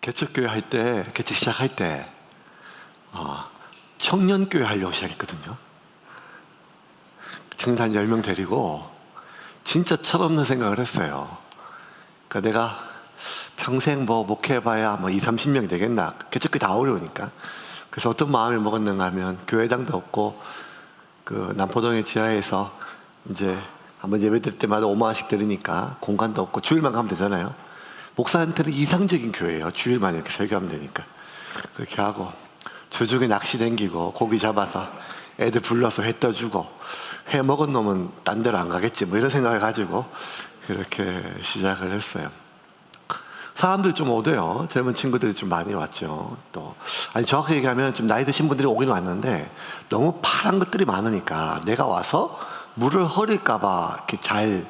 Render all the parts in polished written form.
개척교회 할 때, 개척 시작할 때 청년교회 하려고 시작했거든요. 청년 한 10명 데리고 진짜 철없는 생각을 했어요. 그러니까 내가 평생 목회해봐야 20, 30명이 되겠나. 개척교회 다 어려우니까. 그래서 어떤 마음을 먹었는가 하면 교회당도 없고 그 남포동의 지하에서 이제 한번 예배 드릴 때마다 5만 원씩 드리니까 공간도 없고 주일만 가면 되잖아요. 목사한테는 이상적인 교회예요. 주일만 이렇게 설교하면 되니까. 그렇게 하고 주중에 낚시 댕기고 고기 잡아서 애들 불러서 회 떠주고 회 먹은 놈은 딴 데로 안 가겠지 이런 생각을 가지고 그렇게 시작을 했어요. 사람들이 좀 오대요. 젊은 친구들이 좀 많이 왔죠. 또 정확히 얘기하면 좀 나이 드신 분들이 오긴 왔는데 너무 파란 것들이 많으니까 내가 와서 물을 흐릴까봐 이렇게 잘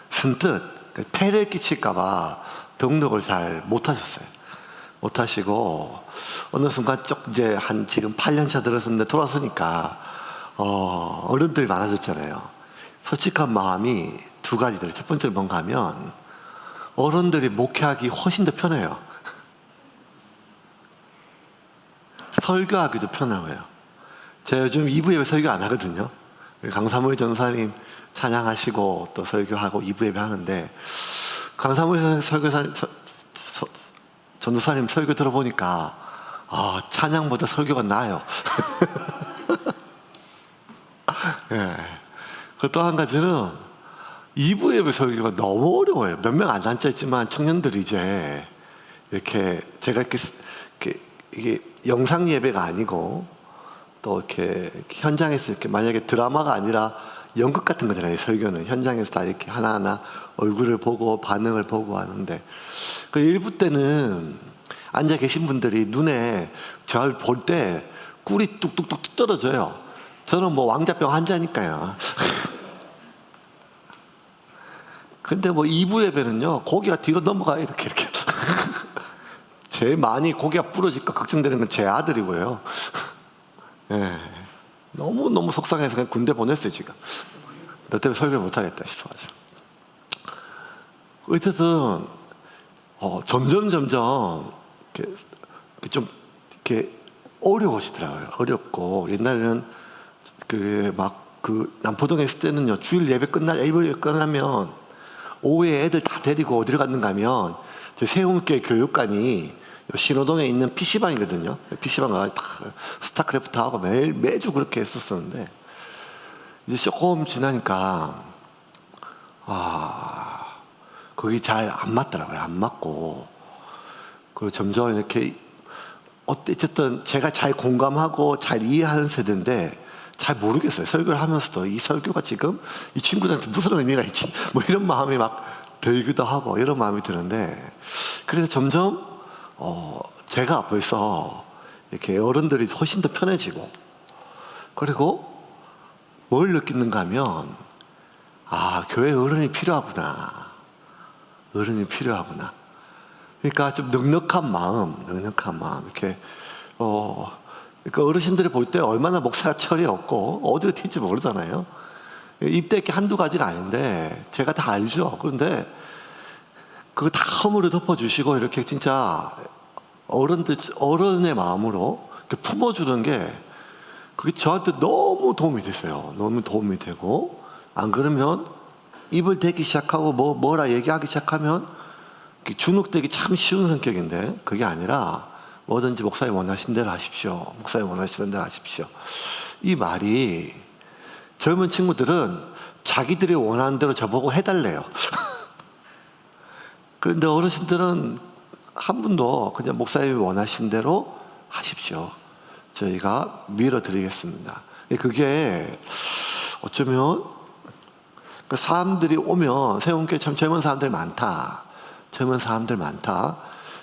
선뜻 폐를 끼칠까봐 등록을 잘 못하셨어요. 못하시고 어느 순간 이제 지금 8년차 들었었는데 돌아서니까 어른들이 많아졌잖아요. 솔직한 마음이 두 가지들. 첫 번째는 뭔가 하면 어른들이 목회하기 훨씬 더 편해요. 설교하기도 편해요. 제가 요즘 2부 예배 설교 안 하거든요. 강사무의 전사님 찬양하시고 또 설교하고 2부 예배 하는데 강사무의 전도사님 설교 들어보니까 찬양보다 설교가 나아요. 예. 또 한 가지는 2부 예배 설교가 너무 어려워요. 몇 명 안 앉아있지만 청년들이 이제 이렇게 제가 이게 영상 예배가 아니고 또 이렇게 현장에서 이렇게 만약에 드라마가 아니라 연극 같은 거잖아요. 설교는 현장에서 다 이렇게 하나하나 얼굴을 보고 반응을 보고 하는데 그 1부 때는 앉아 계신 분들이 눈에 저를 볼 때 꿀이 뚝뚝뚝 떨어져요. 저는 왕자병 환자니까요. 근데 2부 예배는요, 고기가 뒤로 넘어가요, 이렇게. 제일 많이 고기가 부러질까 걱정되는 건 제 아들이고요. 예. 너무 속상해서 그냥 군대 보냈어요, 지금. 너 때문에 설교를 못하겠다 싶어가지고. 어쨌든, 점점, 이렇게 어려우시더라고요. 어렵고, 옛날에는 남포동에 있을 때는요, 주일 예배 끝나면, 오후에 애들 다 데리고 어디로 갔는가 하면 저희 세움교회 교육관이 신호동에 있는 PC방이거든요. PC방 가서 스타크래프트 하고 매주 그렇게 했었었는데 이제 조금 지나니까 거기 잘 안 맞더라고요. 안 맞고 그리고 점점 이렇게 어쨌든 제가 잘 공감하고 잘 이해하는 세대인데 잘 모르겠어요. 설교를 하면서도 이 설교가 지금 이 친구들한테 무슨 의미가 있지? 이런 마음이 막 들기도 하고 이런 마음이 드는데 그래서 점점 제가 벌써 이렇게 어른들이 훨씬 더 편해지고 그리고 뭘 느끼는가 하면 교회 어른이 필요하구나. 어른이 필요하구나. 그러니까 좀 넉넉한 마음 이렇게 그러니까 어르신들이 볼 때 얼마나 목사가 철이 없고 어디로 튈지 모르잖아요. 입댈 게 한두 가지가 아닌데 제가 다 알죠. 그런데 그거 다 허물을 덮어주시고 이렇게 진짜 어른의 마음으로 이렇게 품어주는 게 그게 저한테 너무 도움이 됐어요. 너무 도움이 되고 안 그러면 입을 대기 시작하고 뭐라 얘기하기 시작하면 주눅되기 참 쉬운 성격인데 그게 아니라 뭐든지 목사님 원하신 대로 하십시오. 목사님 원하시는 대로 하십시오. 이 말이 젊은 친구들은 자기들이 원하는 대로 저보고 해달래요. 그런데 어르신들은 한 분도 그냥 목사님이 원하신 대로 하십시오. 저희가 밀어드리겠습니다. 그게 어쩌면 사람들이 오면 세운교회 참 젊은 사람들 많다.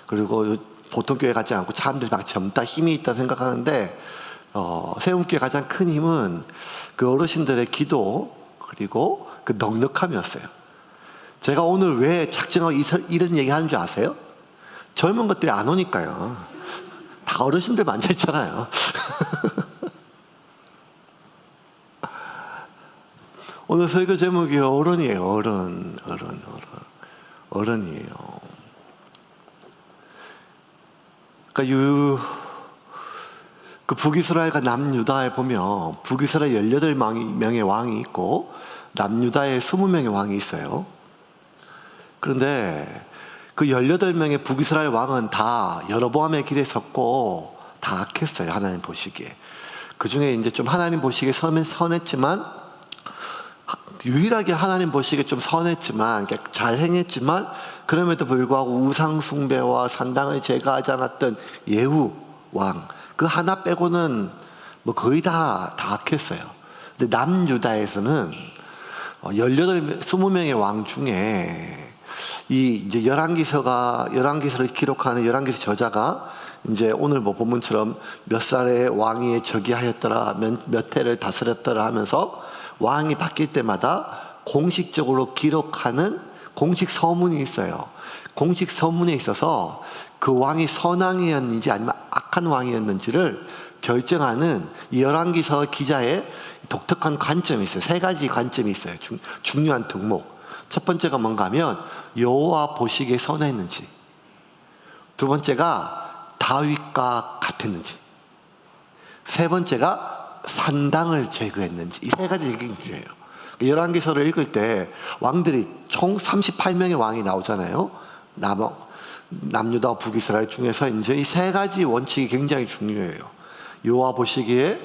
그리고 보통 교회 같지 않고 사람들이 막 젊다 힘이 있다 생각하는데 세움교회 가장 큰 힘은 그 어르신들의 기도 그리고 그 넉넉함이었어요. 제가 오늘 왜 작정하고 이런 얘기 하는 줄 아세요? 젊은 것들이 안 오니까요. 다 어르신들만 앉아있잖아요. 오늘 설교 제목이 어른이에요. 어른이에요. 그러니까 그 북이스라엘과 남유다에 보면 북이스라엘 18명의 왕이 있고 남유다에 20명의 왕이 있어요. 그런데 그 18명의 북이스라엘 왕은 다 여로보암의 길에 섰고 다 악했어요. 하나님 보시기에. 그 중에 이제 좀 하나님 보시기에 선했지만, 유일하게 하나님 보시기에 좀 선했지만, 잘 행했지만, 그럼에도 불구하고 우상숭배와 산당을 제거하지 않았던 예후 왕, 그 하나 빼고는 뭐 거의 다 악했어요. 근데 남유다에서는 20명의 왕 중에 이 이제 열왕기서를 기록하는 열왕기서 저자가 이제 오늘 뭐 본문처럼 몇 살의 왕위에 저기하였더라, 몇 해를 다스렸더라 하면서 왕이 바뀔 때마다 공식적으로 기록하는 공식 서문이 있어요. 공식 서문에 있어서 그 왕이 선왕이었는지 아니면 악한 왕이었는지를 결정하는 이 열왕기서 기자의 독특한 관점이 있어요. 3가지 관점이 있어요. 중요한 덕목. 첫 번째가 뭔가 하면 여호와 보시기에 선했는지, 두 번째가 다윗과 같았는지, 세 번째가 산당을 제거했는지. 이 3가지 얘기가 중요해요. 열왕기서를 읽을 때 왕들이 총 38명의 왕이 나오잖아요. 남유다 북이스라엘 중에서 이제 이 3가지 원칙이 굉장히 중요해요. 여호와 보시기에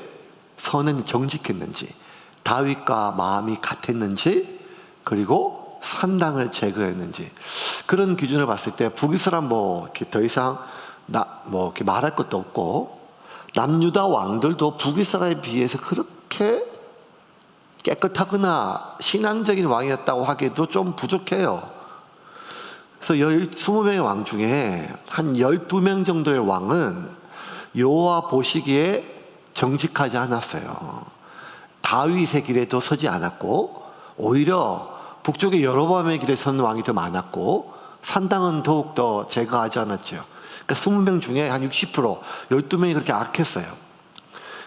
선은 정직했는지, 다윗과 마음이 같았는지, 그리고 산당을 제거했는지. 그런 기준을 봤을 때 북이스라엘 뭐 이렇게 더 이상 이렇게 말할 것도 없고, 남유다 왕들도 북이스라엘에 비해서 그렇게 깨끗하거나 신앙적인 왕이었다고 하기에도 좀 부족해요. 그래서 20명의 왕 중에 한 12명 정도의 왕은 여호와 보시기에 정직하지 않았어요. 다윗의 길에도 서지 않았고, 오히려 북쪽의 여로보암의 길에 선 왕이 더 많았고, 산당은 더욱더 제거하지 않았죠. 그러니까 20명 중에 한 60%, 12명이 그렇게 악했어요.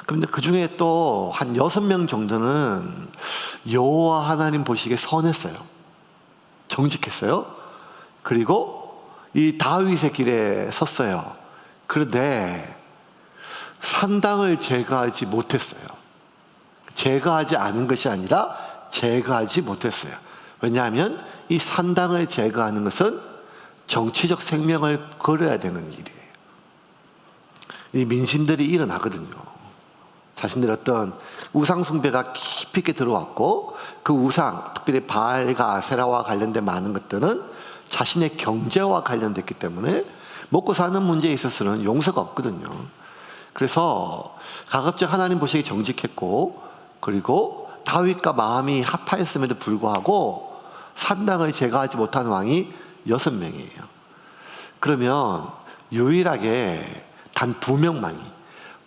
그런데 그 중에 또 한 6명 정도는 여호와 하나님 보시기에 선했어요. 정직했어요. 그리고 이 다윗의 길에 섰어요. 그런데 산당을 제거하지 못했어요. 제거하지 않은 것이 아니라 제거하지 못했어요. 왜냐하면 이 산당을 제거하는 것은 정치적 생명을 걸어야 되는 일이에요. 이 민심들이 일어나거든요. 자신들 어떤 우상숭배가 깊이 있게 들어왔고, 그 우상, 특별히 바알과 아세라와 관련된 많은 것들은 자신의 경제와 관련됐기 때문에 먹고 사는 문제에 있어서는 용서가 없거든요. 그래서 가급적 하나님 보시기에 정직했고, 그리고 다윗과 마음이 합하였음에도 불구하고 산당을 제거하지 못한 왕이 6명이에요. 그러면 유일하게 단 2명만이,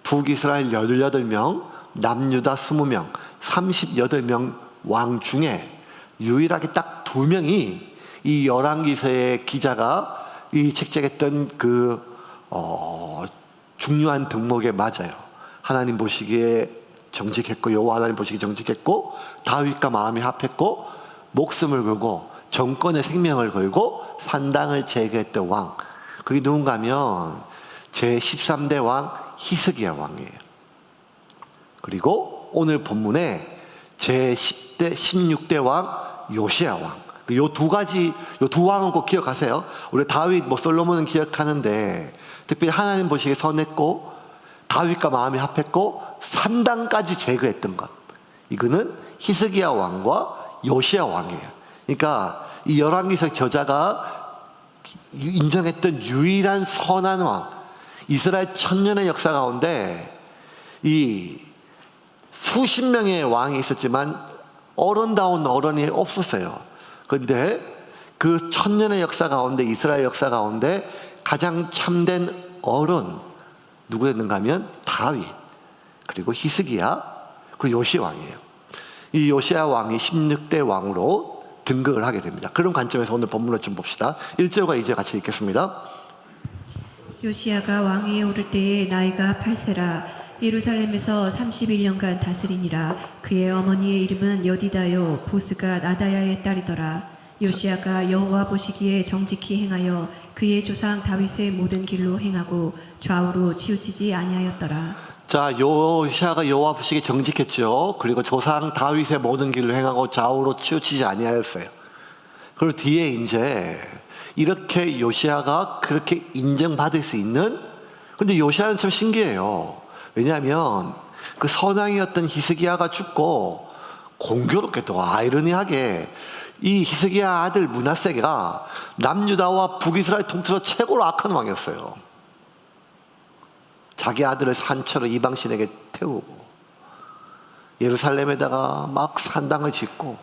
북이스라엘 18명, 남유다 20명, 38명 왕 중에 유일하게 딱 2명이 이 열왕기서의 기자가 이 책정했던 중요한 덕목에 맞아요. 하나님 보시기에 정직했고, 여호와 하나님 보시기에 정직했고, 다윗과 마음이 합했고, 목숨을 걸고 정권의 생명을 걸고 산당을 제거했던 왕. 그게 누군가 하면 제13대 왕 히스기야 왕이에요. 그리고 오늘 본문에 제10대 16대 왕 요시야 왕. 요 2가지, 요 2왕은 꼭 기억하세요. 우리 다윗, 솔로몬은 기억하는데, 특별히 하나님 보시기에 선했고, 다윗과 마음이 합했고, 산당까지 제거했던 것. 이거는 히스기야 왕과 요시야 왕이에요. 그러니까 이 열왕기서 저자가 인정했던 유일한 선한 왕, 이스라엘 1000년의 역사 가운데 이 수십 명의 왕이 있었지만 어른다운 어른이 없었어요. 그런데 그 1000년의 역사 가운데, 이스라엘 역사 가운데 가장 참된 어른 누구였는가 하면 다윗, 그리고 히스기야, 그리고 요시야 왕이에요. 이 요시야 왕이 16대 왕으로 등극을 하게 됩니다. 그런 관점에서 오늘 본문을 좀 봅시다. 1절과 2절 같이 읽겠습니다. 요시야가 왕위에 오를 때에 나이가 8세라. 예루살렘에서 31년간 다스리니라. 그의 어머니의 이름은 여디다요 보스가 나다야의 딸이더라. 요시야가 여호와 보시기에 정직히 행하여 그의 조상 다윗의 모든 길로 행하고 좌우로 치우치지 아니하였더라. 자, 요시아가 여호와 앞에 정직했죠. 그리고 조상 다윗의 모든 길을 행하고 좌우로 치우치지 아니하였어요. 그리고 뒤에 이제 이렇게 요시아가 그렇게 인정받을 수 있는, 근데 요시아는 참 신기해요. 왜냐하면 그 선왕이었던 히스기야가 죽고 공교롭게도 아이러니하게 이 히스기야 아들 므낫세가 남유다와 북이스라엘 통틀어 최고로 악한 왕이었어요. 자기 아들을 산처로 이방신에게 태우고 예루살렘에다가 막 산당을 짓고,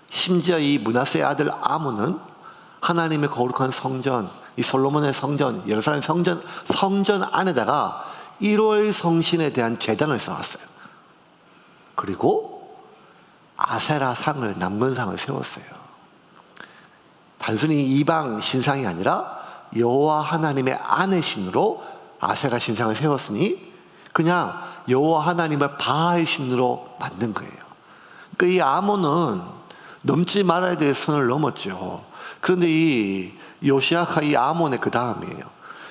심지어 이 므낫세의 아들 아몬은 하나님의 거룩한 성전, 이 솔로몬의 성전, 예루살렘 성전 안에다가 1월 성신에 대한 제단을 쌓았어요. 그리고 아세라상을, 남근상을 세웠어요. 단순히 이방 신상이 아니라 여호와 하나님의 아내신으로 아세라 신상을 세웠으니 그냥 여호와 하나님을 바알 신으로 만든 거예요. 그러니까 이 아몬은 넘지 말아야 될 선을 넘었죠. 그런데 이 요시아가 이 아몬의 그 다음이에요.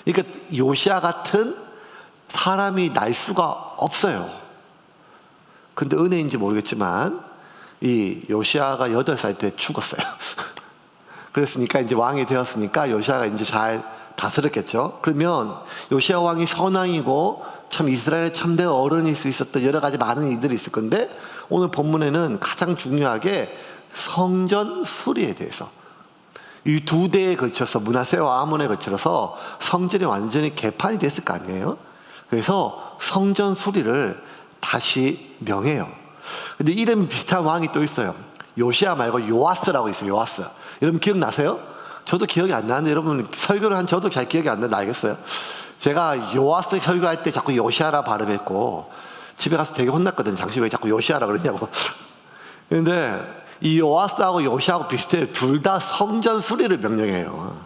그러니까 요시아 같은 사람이 날 수가 없어요. 근데 은혜인지 모르겠지만 이 요시아가 8살 때 죽었어요. 그랬으니까 이제 왕이 되었으니까 요시아가 이제 잘 다스렸겠죠. 그러면 요시아 왕이 선왕이고 참 이스라엘의 참된 어른일 수 있었던 여러 가지 많은 일들이 있을 건데, 오늘 본문에는 가장 중요하게 성전 수리에 대해서, 이 두 대에 걸쳐서 므낫세와 아몬에 걸쳐서 성전이 완전히 개판이 됐을 거 아니에요. 그래서 성전 수리를 다시 명해요. 근데 이름 비슷한 왕이 또 있어요. 요시아 말고 요아스라고 있어요. 요아스. 여러분 기억나세요? 저도 기억이 안 나는데, 여러분 설교를 한 저도 잘 기억이 안 나는데 알겠어요? 제가 요아스 설교할 때 자꾸 요시아라 발음했고 집에 가서 되게 혼났거든요. 당신 왜 자꾸 요시아라 그러냐고. 근데 이 요아스하고 요시아하고 비슷해요. 둘 다 성전 수리를 명령해요.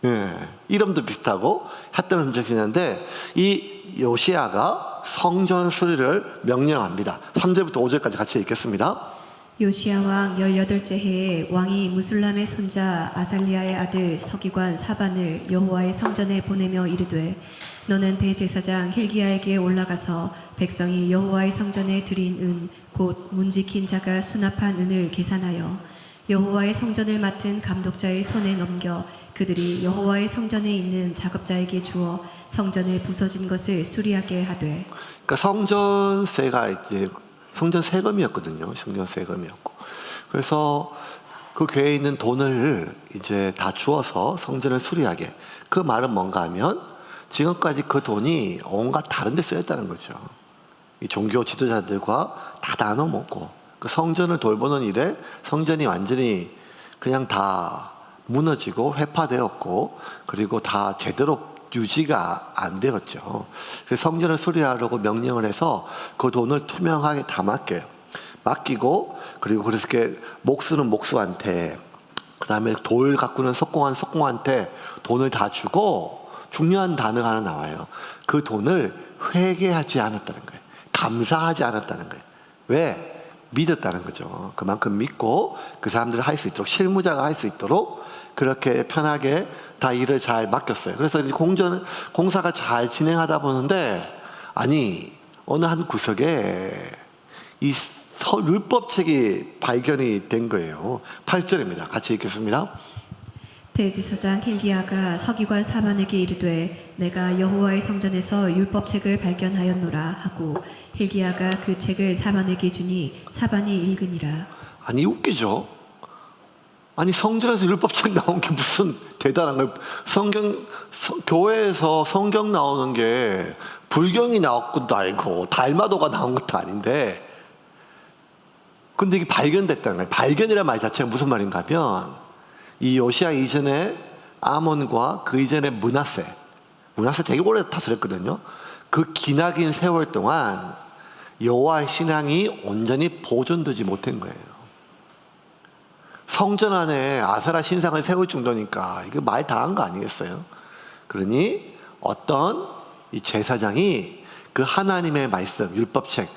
예, 이름도 비슷하고 했던 흔적이 있는데, 이 요시아가 성전 수리를 명령합니다. 3절부터 5절까지 같이 읽겠습니다. 요시야 왕 18째 해에 왕이 무술람의 손자 아살리아의 아들 서기관 사반을 여호와의 성전에 보내며 이르되, 너는 대제사장 힐기야에게 올라가서 백성이 여호와의 성전에 드린 은 곧 문지킨 자가 수납한 은을 계산하여 여호와의 성전을 맡은 감독자의 손에 넘겨 그들이 여호와의 성전에 있는 작업자에게 주어 성전에 부서진 것을 수리하게 하되. 그러니까 성전세가 이제 성전 세금이었거든요. 성전 세금이었고, 그래서 그 교회에 있는 돈을 이제 다 주어서 성전을 수리하게. 그 말은 뭔가 하면 지금까지 그 돈이 온갖 다른 데 쓰였다는 거죠. 이 종교 지도자들과 다 나눠 먹고, 그 성전을 돌보는 일에 성전이 완전히 그냥 다 무너지고 회파되었고, 그리고 다 제대로 유지가 안 되었죠. 그래서 성전을 수리하려고 명령을 해서 그 돈을 투명하게 다 맡기고, 그리고 그래서 이렇게 목수는 목수한테, 그 다음에 돌 가꾸는 석공한테 돈을 다 주고, 중요한 단어가 하나 나와요. 그 돈을 회개하지 않았다는 거예요. 감사하지 않았다는 거예요. 왜? 믿었다는 거죠. 그만큼 믿고 그 사람들을 할 수 있도록, 실무자가 할 수 있도록 그렇게 편하게 다 일을 잘 맡겼어요. 그래서 공사가 잘 진행하다 보는데, 아니 어느 한 구석에 이 율법책이 발견이 된 거예요. 8절입니다. 같이 읽겠습니다. 대제사장 힐기야가 서기관 사반에게 이르되, 내가 여호와의 성전에서 율법책을 발견하였노라 하고 힐기야가 그 책을 사반에게 주니 사반이 읽으니라. 아니 웃기죠. 아니 성전에서 율법책 나온 게 무슨 대단한 걸, 교회에서 성경 나오는 게 불경이 나온 것도 아니고 달마도가 나온 것도 아닌데, 근데 이게 발견됐다는 거예요. 발견이라는 말 자체가 무슨 말인가 하면, 이 요시아 이전에 아몬과 그 이전에 므낫세 되게 오래 다스렸거든요. 그 기나긴 세월 동안 여호와의 신앙이 온전히 보존되지 못한 거예요. 성전 안에 아세라 신상을 세울 정도니까 이거 말 다 한 거 아니겠어요? 그러니 어떤 이 제사장이 그 하나님의 말씀, 율법책,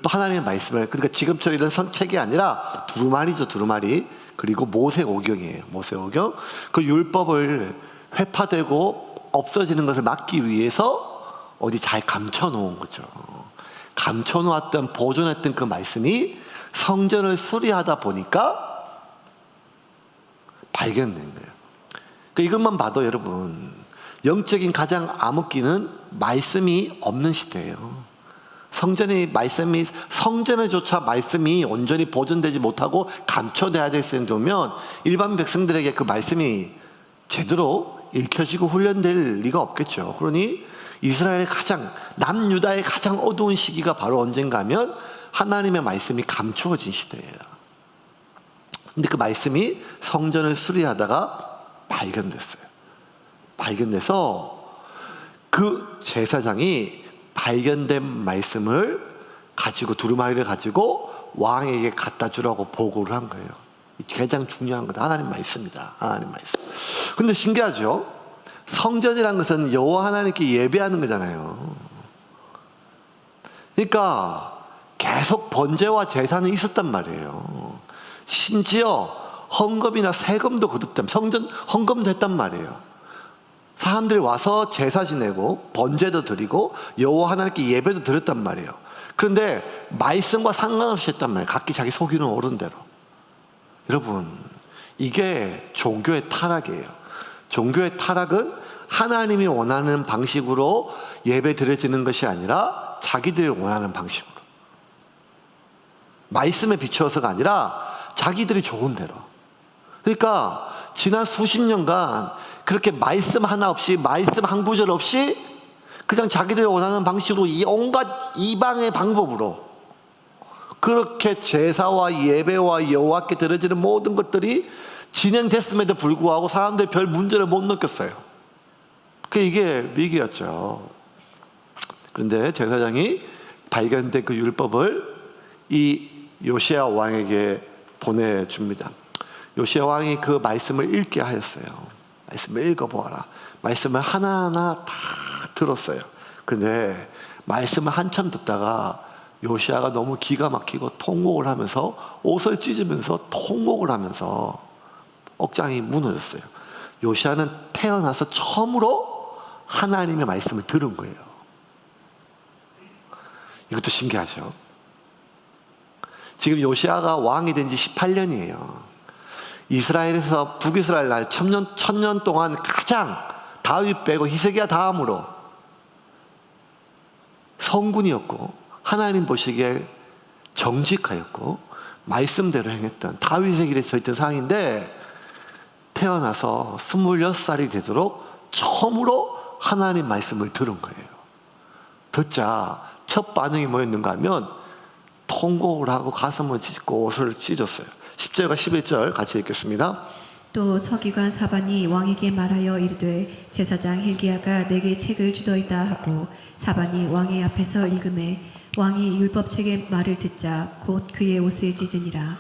하나님의 말씀을, 그러니까 지금처럼 이런 책이 아니라 두루마리죠, 두루마리. 그리고 모세오경이에요. 모세오경. 그 율법을 회파되고 없어지는 것을 막기 위해서 어디 잘 감춰놓은 거죠. 감춰놓았던, 보존했던 그 말씀이 성전을 수리하다 보니까 발견된 거예요. 그러니까 이것만 봐도 여러분, 영적인 가장 암흑기는 말씀이 없는 시대예요. 성전에조차 말씀이 온전히 보존되지 못하고 감춰져야 될 정도면 일반 백성들에게 그 말씀이 제대로 읽혀지고 훈련될 리가 없겠죠. 그러니 이스라엘의 남유다의 가장 어두운 시기가 바로 언젠가 하면 하나님의 말씀이 감추어진 시대예요. 근데 그 말씀이 성전을 수리하다가 발견됐어요. 발견돼서 그 제사장이 발견된 말씀을 가지고, 두루마리를 가지고 왕에게 갖다 주라고 보고를 한 거예요. 가장 중요한 건 하나님 말씀이다. 하나님 말씀. 근데 신기하죠? 성전이란 것은 여호와 하나님께 예배하는 거잖아요. 그러니까 계속 번제와 제사는 있었단 말이에요. 심지어 헌금이나 세금도 거뒀다면, 성전 헌금도 했단 말이에요. 사람들이 와서 제사 지내고 번제도 드리고 여호와 하나님께 예배도 드렸단 말이에요. 그런데 말씀과 상관없이 했단 말이에요. 각기 자기 속이는 옳은 대로. 여러분, 이게 종교의 타락이에요. 종교의 타락은 하나님이 원하는 방식으로 예배 드려지는 것이 아니라 자기들이 원하는 방식으로, 말씀에 비추어서가 아니라 자기들이 좋은 대로. 그러니까 지난 수십 년간 그렇게 말씀 하나 없이, 말씀 한 구절 없이 그냥 자기들이 원하는 방식으로 온갖 이방의 방법으로 그렇게 제사와 예배와 여호와께 드려지는 모든 것들이 진행됐음에도 불구하고 사람들이 별 문제를 못 느꼈어요. 이게 위기였죠. 그런데 제사장이 발견된 그 율법을 이 요시야 왕에게 보내줍니다. 요시야 왕이 그 말씀을 읽게 하였어요. 말씀을 읽어보아라. 말씀을 하나하나 다 들었어요. 근데 말씀을 한참 듣다가 요시야가 너무 기가 막히고 통곡을 하면서, 옷을 찢으면서 통곡을 하면서 억장이 무너졌어요. 요시야는 태어나서 처음으로 하나님의 말씀을 들은 거예요. 이것도 신기하죠. 지금 요시야가 왕이 된 지 18년이에요. 이스라엘에서 북이스라엘 날 천년 동안 가장, 다윗 빼고 히스기야 다음으로 성군이었고 하나님 보시기에 정직하였고 말씀대로 행했던, 다윗의 길에 서 있던 상인데, 태어나서 26살이 되도록 처음으로 하나님 말씀을 들은 거예요. 듣자 첫 반응이 뭐였는가 하면 통곡을 하고 가슴을 찢고 옷을 찢었어요. 10절과 11절 같이 읽겠습니다. 또 서기관 사반이 왕에게 말하여 이르되 제사장 hil기야가 내게 책을 주더이다 하고, 사반이 왕의 앞에서 읽음에 왕이 율법책의 말을 듣자 곧 그의 옷을 찢으니라.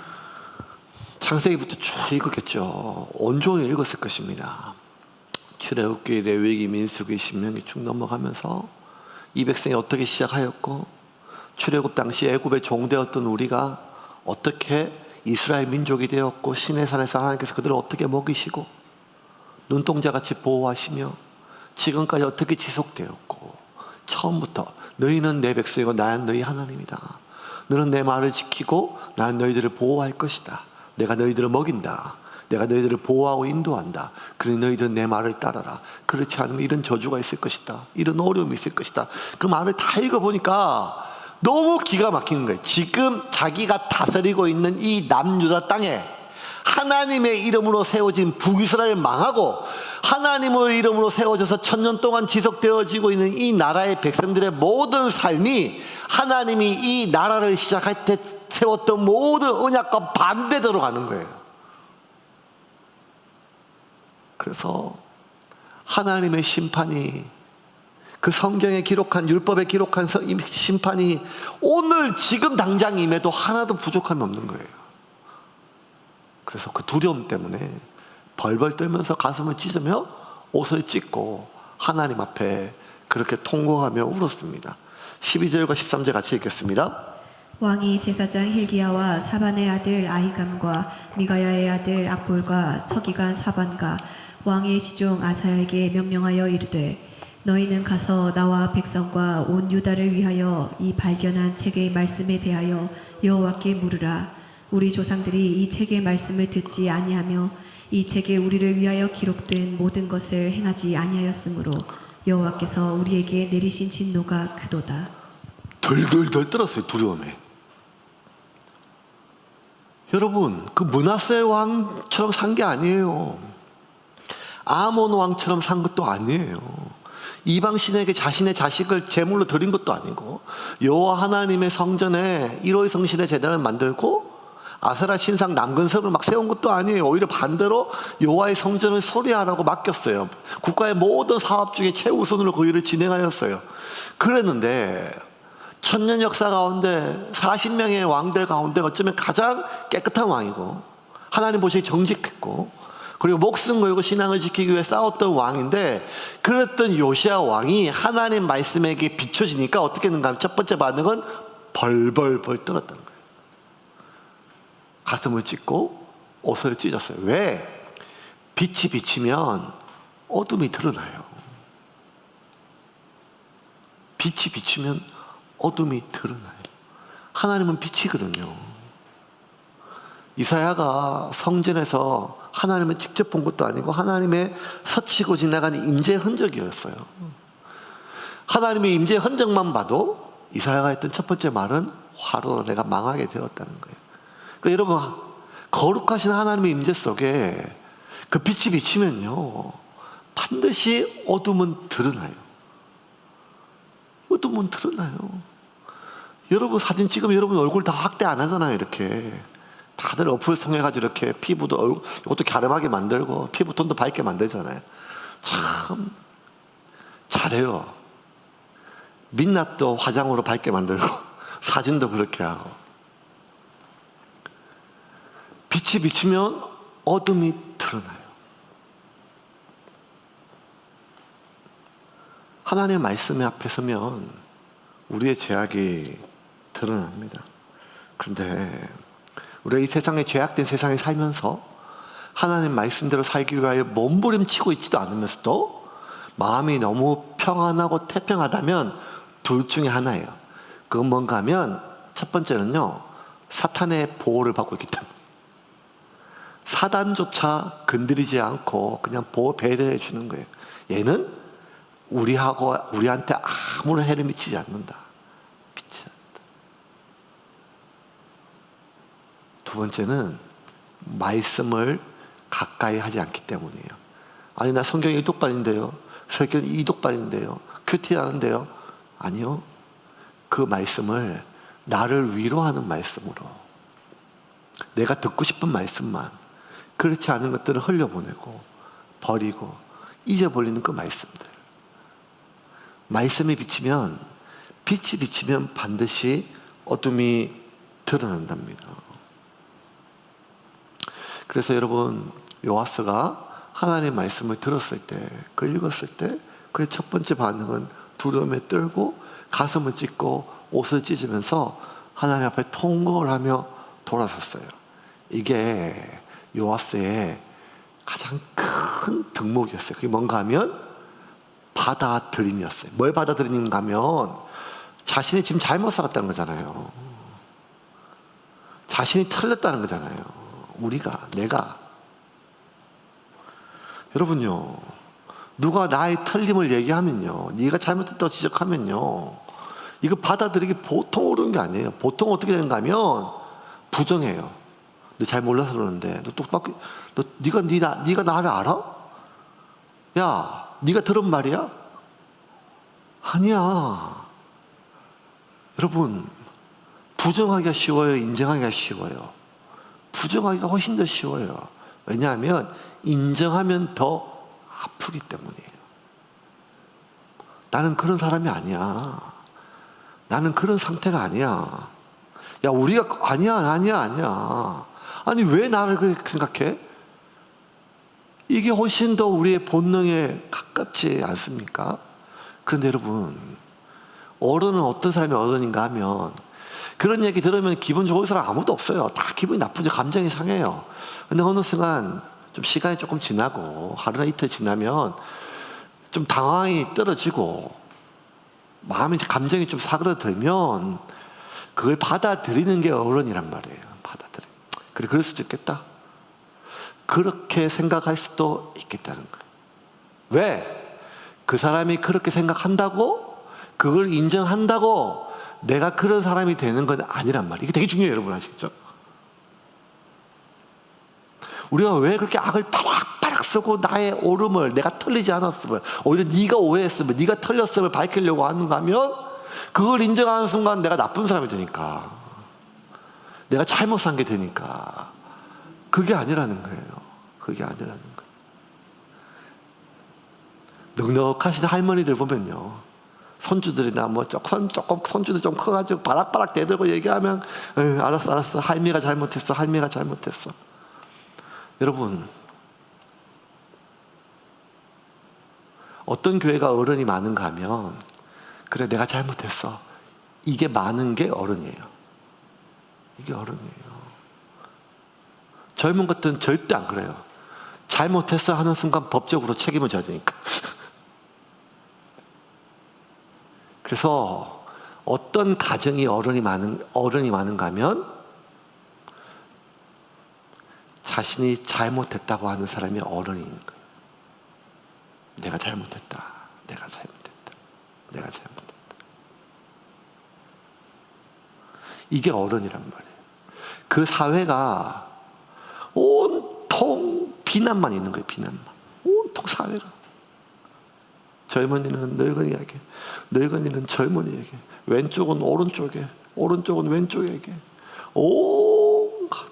창세기부터 쭉 읽었겠죠. 온종일 읽었을 것입니다. 출애굽기, 레위기, 민수기, 신명기 쭉 넘어가면서 이 백성이 어떻게 시작하였고, 출애굽 당시 애굽의 종되었던 우리가 어떻게 이스라엘 민족이 되었고, 시내산에서 하나님께서 그들을 어떻게 먹이시고 눈동자같이 보호하시며 지금까지 어떻게 지속되었고, 처음부터 너희는 내 백성이고 나는 너희 하나님이다. 너는 내 말을 지키고 나는 너희들을 보호할 것이다. 내가 너희들을 먹인다. 내가 너희들을 보호하고 인도한다. 그러니 너희들은 내 말을 따라라. 그렇지 않으면 이런 저주가 있을 것이다. 이런 어려움이 있을 것이다. 그 말을 다 읽어보니까 너무 기가 막히는 거예요. 지금 자기가 다스리고 있는 이 남유다 땅에 하나님의 이름으로 세워진 북이스라엘 망하고, 하나님의 이름으로 세워져서 천년 동안 지속되어지고 있는 이 나라의 백성들의 모든 삶이 하나님이 이 나라를 시작할 때 세웠던 모든 언약과 반대대로 가는 거예요. 그래서 하나님의 심판이, 그 성경에 기록한, 율법에 기록한 심판이 오늘 지금 당장 임해도 하나도 부족함이 없는 거예요. 그래서 그 두려움 때문에 벌벌 떨면서 가슴을 찢으며 옷을 찢고 하나님 앞에 그렇게 통곡하며 울었습니다. 12절과 13절 같이 읽겠습니다. 왕이 제사장 힐기야와 사반의 아들 아히감과 미가야의 아들 악볼과 서기관 사반과 왕의 시종 아사야에게 명령하여 이르되 너희는 가서 나와 백성과 온 유다를 위하여 이 발견한 책의 말씀에 대하여 여호와께 물으라. 우리 조상들이 이 책의 말씀을 듣지 아니하며 이 책에 우리를 위하여 기록된 모든 것을 행하지 아니하였으므로 여호와께서 우리에게 내리신 진노가 크도다. 덜덜덜 떨었어요. 두려움에. 여러분, 그 므낫세 왕처럼 산 게 아니에요. 아몬 왕처럼 산 것도 아니에요. 이방 신에게 자신의 자식을 제물로 드린 것도 아니고, 여호와 하나님의 성전에 1호 성신의 제단을 만들고 아세라 신상 남근석을 막 세운 것도 아니에요. 오히려 반대로 여호와의 성전을 소리하라고 맡겼어요. 국가의 모든 사업 중에 최우선으로 그 일을 진행하였어요. 그랬는데 천년 역사 가운데 40명의 왕들 가운데 어쩌면 가장 깨끗한 왕이고 하나님 보시기에 정직했고 그리고 목숨 걸고 신앙을 지키기 위해 싸웠던 왕인데, 그랬던 요시야 왕이 하나님 말씀에게 비춰지니까 어떻게 했는가 하면 첫 번째 반응은 벌벌벌 떨었다는 거예요. 가슴을 찢고 옷을 찢었어요. 왜? 빛이 비치면 어둠이 드러나요. 빛이 비치면 어둠이 드러나요. 하나님은 빛이거든요. 이사야가 성전에서 하나님을 직접 본 것도 아니고 하나님의 스치고 지나가는 임재의 흔적이었어요. 하나님의 임재의 흔적만 봐도 이사야가 했던 첫 번째 말은 화로 내가 망하게 되었다는 거예요. 그러니까 여러분, 거룩하신 하나님의 임재 속에 그 빛이 비치면요 반드시 어둠은 드러나요. 어둠은 드러나요. 여러분 사진 찍으면 여러분 얼굴 다 확대 안 하잖아요. 이렇게 다들 어플 통해가지고 이렇게 피부도 이것도 갸름하게 만들고 피부톤도 밝게 만들잖아요. 참 잘해요. 민낯도 화장으로 밝게 만들고 사진도 그렇게 하고. 빛이 비치면 어둠이 드러나요. 하나님의 말씀에 앞에 서면 우리의 죄악이 드러납니다. 그런데 우리가 이 세상에 죄악된 세상에 살면서 하나님 말씀대로 살기 위하여 몸부림치고 있지도 않으면서도 마음이 너무 평안하고 태평하다면 둘 중에 하나예요. 그건 뭔가 하면 첫 번째는요, 사탄의 보호를 받고 있기 때문에 사단조차 건드리지 않고 그냥 배려해 주는 거예요. 얘는 우리한테 아무런 해를 미치지 않는다. 미치지 않는다. 두 번째는 말씀을 가까이 하지 않기 때문이에요. 아니 나 성경 1독반인데요. 성경 2독반인데요. 큐티하는데요. 아니요. 그 말씀을 나를 위로하는 말씀으로 내가 듣고 싶은 말씀만, 그렇지 않은 것들은 흘려보내고 버리고 잊어버리는 그 말씀들. 말씀이 비치면, 빛이 비치면 반드시 어둠이 드러난답니다. 그래서 여러분, 요아스가 하나님의 말씀을 들었을 때, 그걸 읽었을 때 그의 첫 번째 반응은 두려움에 떨고 가슴을 찢고 옷을 찢으면서 하나님 앞에 통곡을 하며 돌아섰어요. 이게 요아스의 가장 큰 덕목이었어요. 그게 뭔가 하면 받아들임이었어요. 뭘 받아들이는가 하면 자신이 지금 잘못 살았다는 거잖아요. 자신이 틀렸다는 거잖아요. 내가. 여러분요, 누가 나의 틀림을 얘기하면요, 네가 잘못했다고 지적하면요, 이거 받아들이기 보통 어려운 게 아니에요. 보통 어떻게 되는가 하면 부정해요. 너 잘 몰라서 그러는데 네가 나를 알아? 야, 네가 들은 말이야? 아니야. 여러분, 부정하기가 쉬워요, 인정하기가 쉬워요? 부정하기가 훨씬 더 쉬워요. 왜냐하면 인정하면 더 아프기 때문이에요. 나는 그런 사람이 아니야. 나는 그런 상태가 아니야. 야, 우리가 아니야. 아니 왜 나를 그렇게 생각해? 이게 훨씬 더 우리의 본능에 가깝지 않습니까? 그런데 여러분, 어른은 어떤 사람이 어른인가 하면 그런 얘기 들으면 기분 좋은 사람 아무도 없어요. 다 기분이 나쁘죠. 감정이 상해요. 근데 어느 순간 좀 시간이 조금 지나고 하루나 이틀 지나면 좀 당황이 떨어지고 마음이 감정이 좀 사그러들면 그걸 받아들이는 게 어른이란 말이에요. 받아들여. 그래, 그럴 수도 있겠다. 그렇게 생각할 수도 있겠다는 거예요. 왜? 그 사람이 그렇게 생각한다고 그걸 인정한다고 내가 그런 사람이 되는 건 아니란 말이에요. 이게 되게 중요해요. 여러분 아시겠죠? 우리가 왜 그렇게 악을 빠락빠락 쓰고 나의 옳음을 내가 틀리지 않았음을 오히려 네가 오해했음을 네가 틀렸음을 밝히려고 하는가 하면 그걸 인정하는 순간 내가 나쁜 사람이 되니까 내가 잘못 산 게 되니까 그게 아니라는 거예요. 그게 아니라는 거예요. 넉넉하신 할머니들 보면요, 손주들이나 뭐 조금 손주들 좀 커가지고 바락바락 대들고 얘기하면 알았어 할미가 잘못했어 할미가 잘못했어. 여러분, 어떤 교회가 어른이 많은가 하면 그래 내가 잘못했어 이게 많은 게 어른이에요. 이게 어른이에요. 젊은 것들은 절대 안 그래요. 잘못했어 하는 순간 법적으로 책임을 져야 되니까. 그래서 어떤 가정이 어른이 많은가 하면 자신이 잘못했다고 하는 사람이 어른인 거예요. 내가 잘못했다. 내가 잘못했다. 내가 잘못했다. 이게 어른이란 말이에요. 그 사회가 온통 비난만 있는 거예요. 비난만. 온통 사회가. 젊은이는 늙은이에게, 늙은이는 젊은이에게, 왼쪽은 오른쪽에, 오른쪽은 왼쪽에게 온갖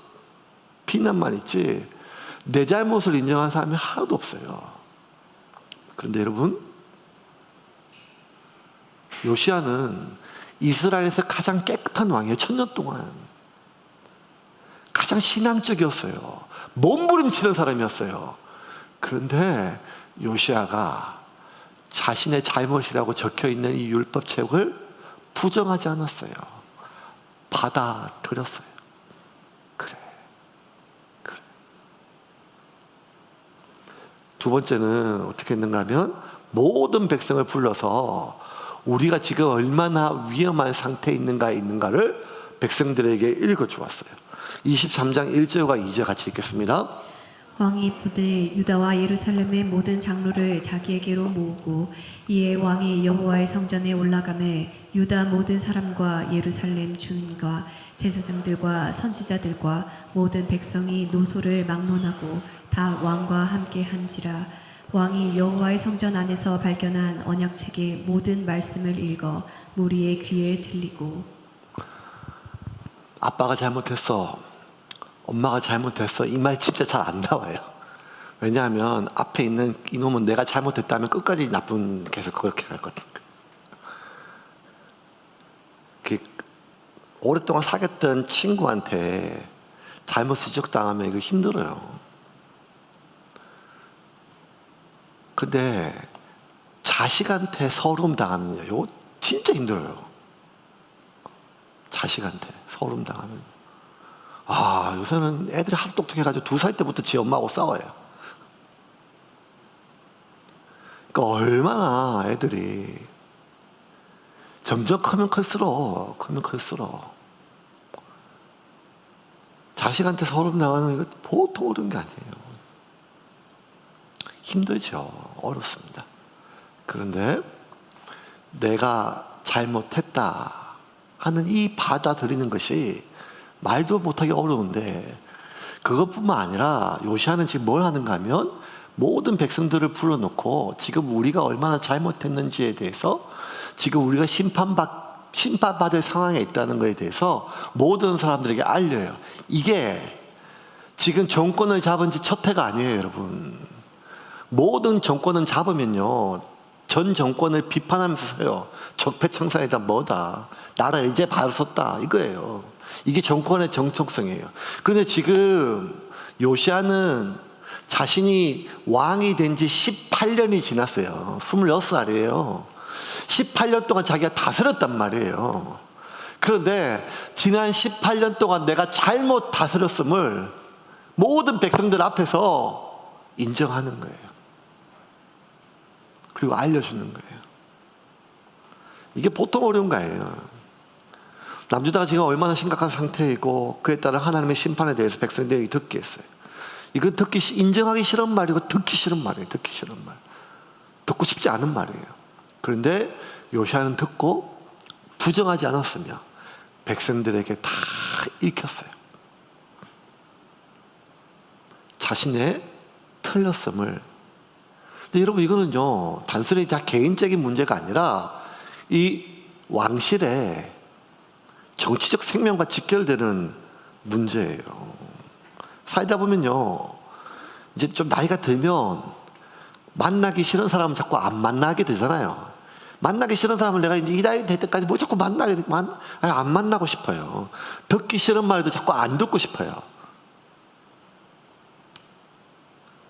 비난만 있지 내 잘못을 인정한 사람이 하나도 없어요. 그런데 여러분, 요시야는 이스라엘에서 가장 깨끗한 왕이에요. 1000년 동안 가장 신앙적이었어요. 몸부림치는 사람이었어요. 그런데 요시야가 자신의 잘못이라고 적혀있는 이 율법책을 부정하지 않았어요. 받아들였어요. 그래. 두 번째는 어떻게 했는가 하면 모든 백성을 불러서 우리가 지금 얼마나 위험한 상태에 있는가를 백성들에게 읽어주었어요. 23장 1절과 2절 같이 읽겠습니다. 왕이 부대 유다와 예루살렘의 모든 장로를 자기에게로 모으고 이에 왕이 여호와의 성전에 올라가매 유다 모든 사람과 예루살렘 주민과 제사장들과 선지자들과 모든 백성이 노소를 막론하고 다 왕과 함께 한지라. 왕이 여호와의 성전 안에서 발견한 언약책의 모든 말씀을 읽어 무리의 귀에 들리고. 아빠가 잘못했어, 엄마가 잘못했어, 이 말 진짜 잘 안 나와요. 왜냐하면 앞에 있는 이놈은 내가 잘못했다면 끝까지 나쁜 계속 그렇게 갈 거니까. 오랫동안 사귀었던 친구한테 잘못 지적당하면 이거 힘들어요. 근데 자식한테 서름 당하면요, 이거 진짜 힘들어요. 자식한테 서름 당하면. 요새는 애들이 하도 똑똑해가지고 2살 때부터 지 엄마하고 싸워요. 그러니까 얼마나 애들이 점점 크면 클수록 자식한테 서름 당하는 거 보통 어려운 게 아니에요. 힘들죠. 어렵습니다. 그런데 내가 잘못했다 하는 이 받아들이는 것이 말도 못하기 어려운데, 그것뿐만 아니라 요시야는 지금 뭘 하는가 하면 모든 백성들을 불러놓고 지금 우리가 얼마나 잘못했는지에 대해서, 지금 우리가 심판받을 상황에 있다는 것에 대해서 모든 사람들에게 알려요. 이게 지금 정권을 잡은 지 첫 해가 아니에요, 여러분. 모든 정권은 잡으면요, 전 정권을 비판하면서 서요. 적폐청산이다 뭐다, 나라를 이제 바꿨다, 이거예요. 이게 정권의 정통성이에요. 그런데 지금 요시야는 자신이 왕이 된 지 18년이 지났어요. 26살이에요. 18년 동안 자기가 다스렸단 말이에요. 그런데 지난 18년 동안 내가 잘못 다스렸음을 모든 백성들 앞에서 인정하는 거예요. 그리고 알려주는 거예요. 이게 보통 어려운 거예요. 남주다가 지금 얼마나 심각한 상태이고 그에 따른 하나님의 심판에 대해서 백성들이 듣게 했어요. 이건 인정하기 싫은 말이고 듣기 싫은 말이에요. 듣기 싫은 말. 듣고 싶지 않은 말이에요. 그런데 요시아는 듣고 부정하지 않았으며 백성들에게 다 읽혔어요. 자신의 틀렸음을. 근데 여러분, 이거는요 단순히 개인적인 문제가 아니라 이 왕실의 정치적 생명과 직결되는 문제예요. 살다 보면요 이제 좀 나이가 들면 만나기 싫은 사람은 자꾸 안 만나게 되잖아요. 만나기 싫은 사람을 내가 이제 이 나이 될 때까지 뭐 자꾸 안 만나고 싶어요. 듣기 싫은 말도 자꾸 안 듣고 싶어요.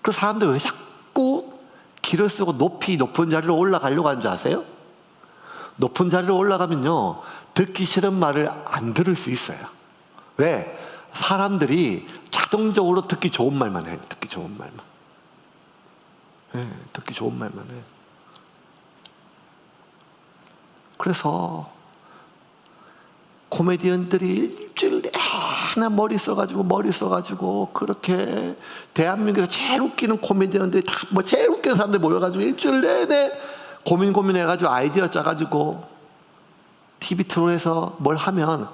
그 사람들 왜 자꾸 길을 쓰고 높은 자리로 올라가려고 하는 줄 아세요? 높은 자리로 올라가면요 듣기 싫은 말을 안 들을 수 있어요. 왜? 사람들이 자동적으로 듣기 좋은 말만 해요. 듣기 좋은 말만. 네, 듣기 좋은 말만 해요. 그래서 코미디언들이 일주일 내내 머리 써가지고 그렇게 대한민국에서 제일 웃기는 코미디언들이 다 제일 웃기는 사람들 모여가지고 일주일 내내 고민해가지고 아이디어 짜가지고 TV 트로에서 뭘 하면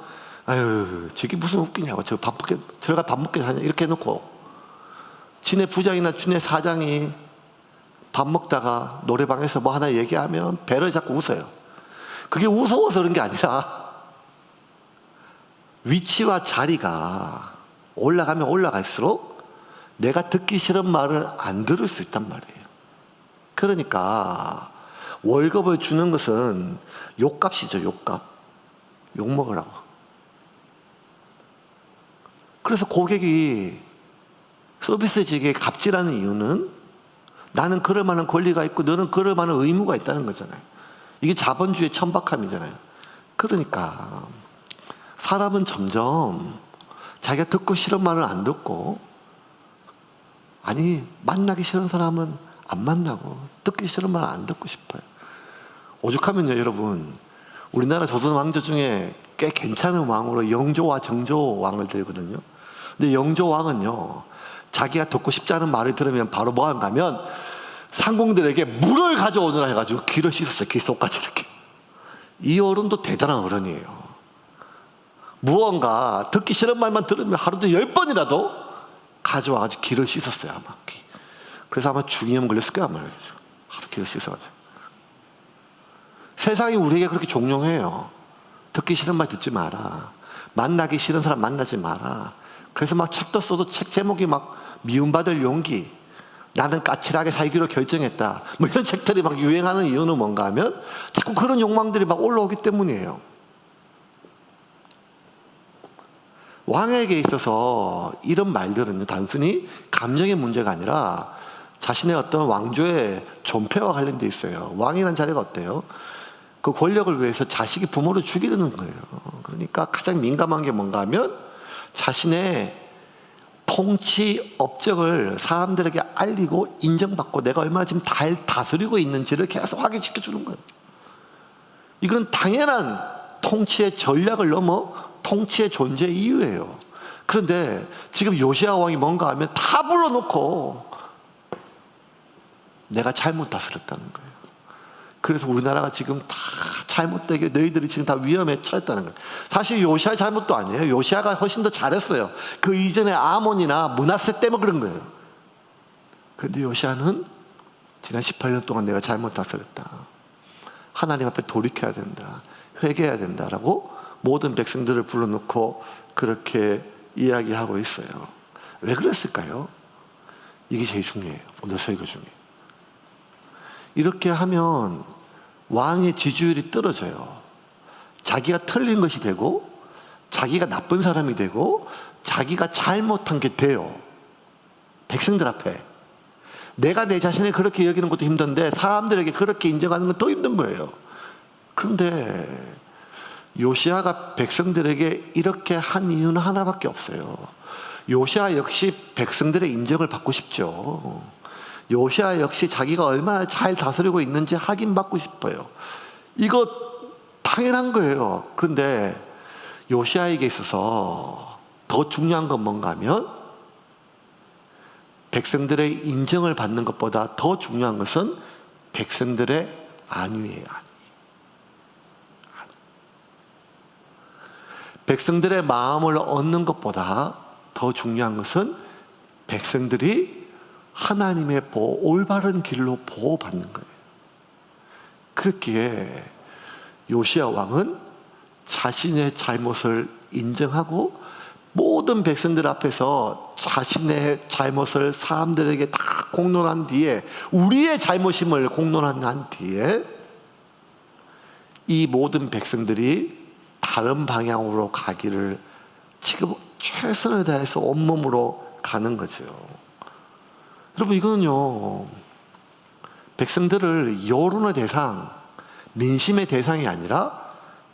아유 저게 무슨 웃기냐고 저가 밥 먹게 사냐 이렇게 해놓고 지네 부장이나 지네 사장이 밥 먹다가 노래방에서 뭐 하나 얘기하면 배를 잡고 웃어요. 그게 무서워서 그런 게 아니라 위치와 자리가 올라가면 올라갈수록 내가 듣기 싫은 말을 안 들을 수 있단 말이에요. 그러니까 월급을 주는 것은 욕값이죠. 욕값. 욕먹으라고. 그래서 고객이 서비스직에 갑질하는 이유는 나는 그럴 만한 권리가 있고 너는 그럴 만한 의무가 있다는 거잖아요. 이게 자본주의의 천박함이잖아요. 그러니까 사람은 점점 자기가 듣고 싫은 말을 안 듣고 만나기 싫은 사람은 안 만나고 듣기 싫은 말을 안 듣고 싶어요. 오죽하면요 여러분 우리나라 조선 왕조 중에 꽤 괜찮은 왕으로 영조와 정조 왕을 들거든요. 근데 영조 왕은요 자기가 듣고 싶지 않은 말을 들으면 바로 뭐 하는가 하면 상공들에게 물을 가져오느라 해가지고 귀를 씻었어요. 귀 속까지 이렇게. 이 어른도 대단한 어른이에요. 무언가 듣기 싫은 말만 들으면 하루도 10번이라도 가져와가지고 귀를 씻었어요. 아마 귀. 그래서 아마 중이염 걸렸을 거야. 아마 하도 귀를 씻어가지고. 세상이 우리에게 그렇게 종용해요. 듣기 싫은 말 듣지 마라. 만나기 싫은 사람 만나지 마라. 그래서 막 책도 써도 책 제목이 막 미움받을 용기, 나는 까칠하게 살기로 결정했다, 뭐 이런 책들이 막 유행하는 이유는 뭔가 하면 자꾸 그런 욕망들이 막 올라오기 때문이에요. 왕에게 있어서 이런 말들은 단순히 감정의 문제가 아니라 자신의 어떤 왕조의 존폐와 관련돼 있어요. 왕이라는 자리가 어때요? 그 권력을 위해서 자식이 부모를 죽이려는 거예요. 그러니까 가장 민감한 게 뭔가 하면 자신의 통치 업적을 사람들에게 알리고 인정받고 내가 얼마나 지금 잘 다스리고 있는지를 계속 확인시켜 주는 거예요. 이건 당연한 통치의 전략을 넘어 통치의 존재 이유예요. 그런데 지금 요시야 왕이 뭔가 하면 다 불러놓고 내가 잘못 다스렸다는 거예요. 그래서 우리나라가 지금 다 잘못되게 너희들이 지금 다 위험에 처했다는 거예요. 사실 요시야 잘못도 아니에요. 요시야가 훨씬 더 잘했어요. 그 이전에 아몬이나 므낫세 때문에 그런 거예요. 그런데 요시야는 지난 18년 동안 내가 잘못 다스렸다, 하나님 앞에 돌이켜야 된다, 회개해야 된다라고 모든 백성들을 불러놓고 그렇게 이야기하고 있어요. 왜 그랬을까요? 이게 제일 중요해요. 오늘 설교 중에. 이렇게 하면 왕의 지지율이 떨어져요. 자기가 틀린 것이 되고 자기가 나쁜 사람이 되고 자기가 잘못한 게 돼요. 백성들 앞에. 내가 내 자신을 그렇게 여기는 것도 힘든데 사람들에게 그렇게 인정하는 건 더 힘든 거예요. 그런데 요시아가 백성들에게 이렇게 한 이유는 하나밖에 없어요. 요시아 역시 백성들의 인정을 받고 싶죠. 요시아 역시 자기가 얼마나 잘 다스리고 있는지 확인받고 싶어요. 이거 당연한 거예요. 그런데 요시아에게 있어서 더 중요한 건 뭔가 하면 백성들의 인정을 받는 것보다 더 중요한 것은 백성들의 안위예요. 백성들의 마음을 얻는 것보다 더 중요한 것은 백성들이 하나님의 올바른 길로 보호받는 거예요. 그렇기에 요시야 왕은 자신의 잘못을 인정하고 모든 백성들 앞에서 자신의 잘못을 사람들에게 다 공론한 뒤에, 우리의 잘못임을 공론한 뒤에 이 모든 백성들이 다른 방향으로 가기를 지금 최선을 다해서 온몸으로 가는 거죠. 여러분, 이거는요, 백성들을 여론의 대상, 민심의 대상이 아니라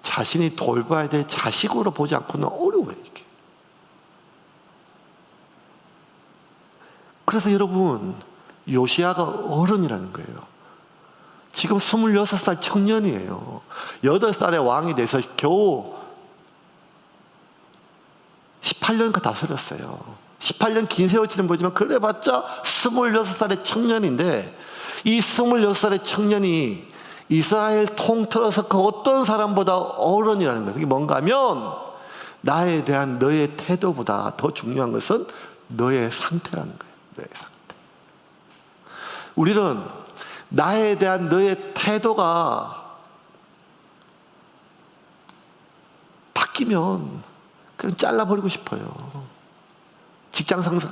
자신이 돌봐야 될 자식으로 보지 않고는 어려워요, 이게. 그래서 여러분, 요시아가 어른이라는 거예요. 지금 26살 청년이에요. 8살에 왕이 돼서 겨우 18년간 다스렸어요. 18년 긴 세월치는 보지만 그래봤자 26살의 청년인데, 이 26살의 청년이 이스라엘 통틀어서 그 어떤 사람보다 어른이라는 거예요. 그게 뭔가 하면 나에 대한 너의 태도보다 더 중요한 것은 너의 상태라는 거예요. 너의 상태. 우리는 나에 대한 너의 태도가 바뀌면 그냥 잘라버리고 싶어요. 직장 상사,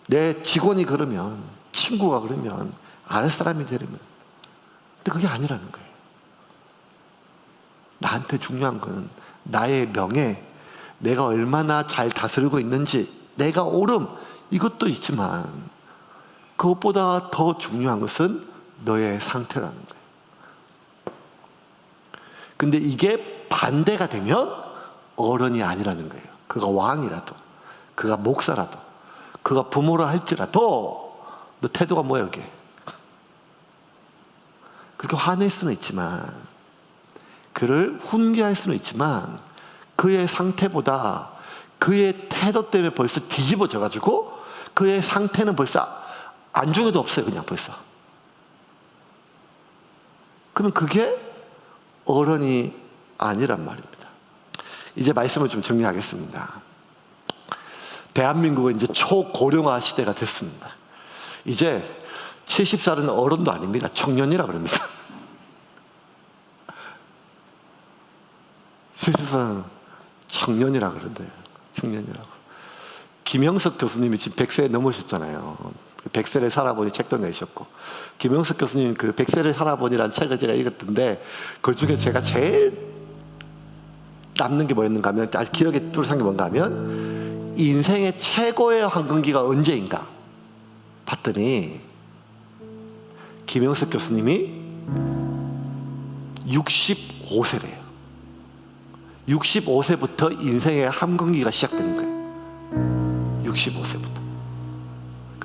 내 직원이 그러면, 친구가 그러면, 아랫사람이 되려면. 근데 그게 아니라는 거예요. 나한테 중요한 건 나의 명예, 내가 얼마나 잘 다스리고 있는지, 내가 옳음, 이것도 있지만 그것보다 더 중요한 것은 너의 상태라는 거예요. 근데 이게 반대가 되면 어른이 아니라는 거예요. 그가 왕이라도, 그가 목사라도, 그가 부모라 할지라도 너 태도가 뭐야 이게? 그렇게 화낼 수는 있지만, 그를 훈계할 수는 있지만, 그의 상태보다 그의 태도 때문에 벌써 뒤집어져 가지고 그의 상태는 벌써 안중에도 없어요. 그냥 벌써. 그러면 그게 어른이 아니란 말입니다. 이제 말씀을 좀 정리하겠습니다. 대한민국은 이제 초고령화 시대가 됐습니다. 이제 70살은 어른도 아닙니다. 청년이라 그럽니다. 70살은 청년이라 그러는데요. 청년이라고. 김영석 교수님이 지금 100세 넘으셨잖아요. 100세를 살아보니 책도 내셨고, 김영석 교수님 그 100세를 살아보니라는 책을 제가 읽었던데, 그 중에 제가 제일 남는 게 뭐였는가 하면, 아직 기억에 뚜렷한 게 뭔가 하면, 인생의 최고의 황금기가 언제인가 봤더니 김영석 교수님이 65세래요. 65세부터 인생의 황금기가 시작되는 거예요. 65세부터.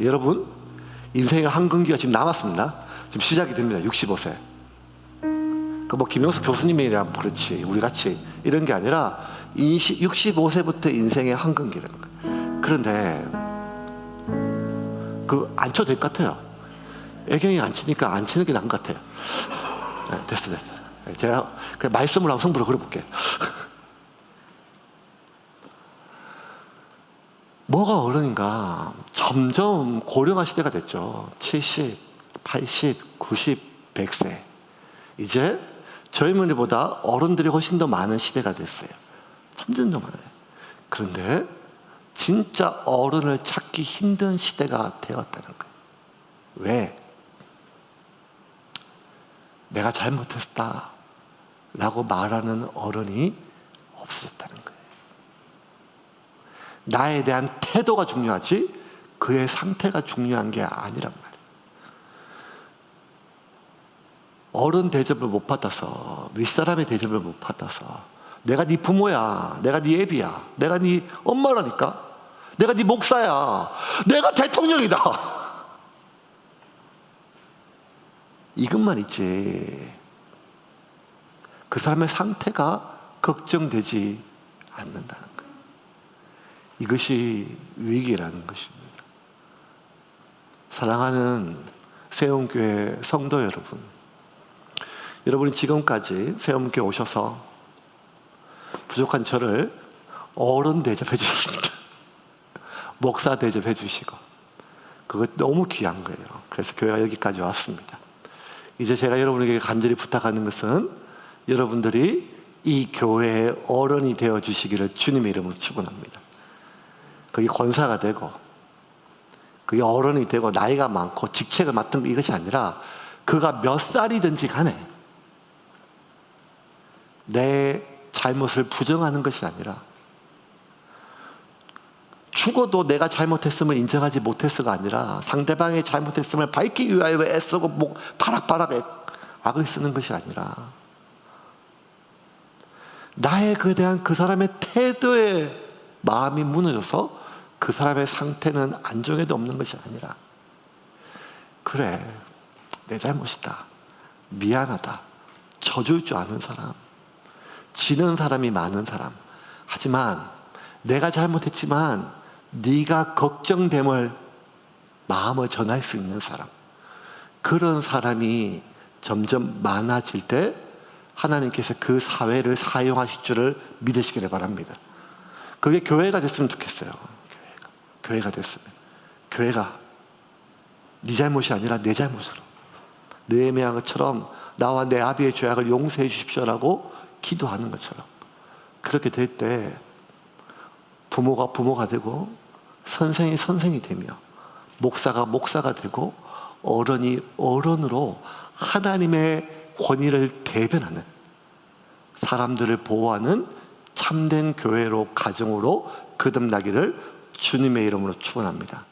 여러분, 인생의 황금기가 지금 남았습니다. 지금 시작이 됩니다. 65세. 그 뭐 김영수 교수님이랑 그렇지, 우리 같이 이런 게 아니라 65세부터 인생의 황금기라는 거예요. 그런데 그 안 쳐도 될 것 같아요. 애경이 안 치니까 안 치는 게 나은 것 같아요. 네, 됐어. 제가 그 말씀을 한번 성부로 걸어볼게요. 뭐가 어른인가? 점점 고령화 시대가 됐죠. 70, 80, 90, 100세. 이제 젊은이보다 어른들이 훨씬 더 많은 시대가 됐어요. 점점 더 많아요. 그런데 진짜 어른을 찾기 힘든 시대가 되었다는 거예요. 왜? 내가 잘못했다 라고 말하는 어른이 없어졌다는 거예요. 나에 대한 태도가 중요하지 그의 상태가 중요한 게 아니란 말이에요. 어른 대접을 못 받아서, 윗사람의 대접을 못 받아서 내가 네 부모야. 내가 네 애비야. 내가 네 엄마라니까. 내가 네 목사야. 내가 대통령이다. 이것만 있지. 그 사람의 상태가 걱정되지 않는다는 거예요. 이것이 위기라는 것입니다. 사랑하는 세움교회 성도 여러분, 여러분이 지금까지 세움교회 오셔서 부족한 저를 어른 대접해 주셨습니다. 목사 대접해 주시고, 그거 너무 귀한 거예요. 그래서 교회가 여기까지 왔습니다. 이제 제가 여러분에게 간절히 부탁하는 것은 여러분들이 이 교회의 어른이 되어 주시기를 주님의 이름으로 축원합니다. 그게 권사가 되고, 그게 어른이 되고, 나이가 많고 직책을 맡은 이것이 아니라, 그가 몇 살이든지 간에 내 잘못을 부정하는 것이 아니라, 죽어도 내가 잘못했음을 인정하지 못했어가 아니라, 상대방의 잘못했음을 밝히기 위하여 애쓰고 목 바락바락 악을 쓰는 것이 아니라, 나의 그에 대한 그 사람의 태도에 마음이 무너져서 그 사람의 상태는 안정에도 없는 것이 아니라, 그래, 내 잘못이다, 미안하다, 져줄 줄 아는 사람, 지는 사람이 많은 사람, 하지만 내가 잘못했지만 네가 걱정됨을 마음을 전할 수 있는 사람, 그런 사람이 점점 많아질 때 하나님께서 그 사회를 사용하실 줄을 믿으시기를 바랍니다. 그게 교회가 됐으면 좋겠어요. 교회가 됐으면, 교회가 네 잘못이 아니라 내 잘못으로, 느헤미야 것처럼 나와 내 아비의 죄악을 용서해 주십시오라고 기도하는 것처럼, 그렇게 될 때 부모가 부모가 되고, 선생이 선생이 되며, 목사가 목사가 되고, 어른이 어른으로 하나님의 권위를 대변하는, 사람들을 보호하는 참된 교회로, 가정으로 거듭나기를 주님의 이름으로 축원합니다.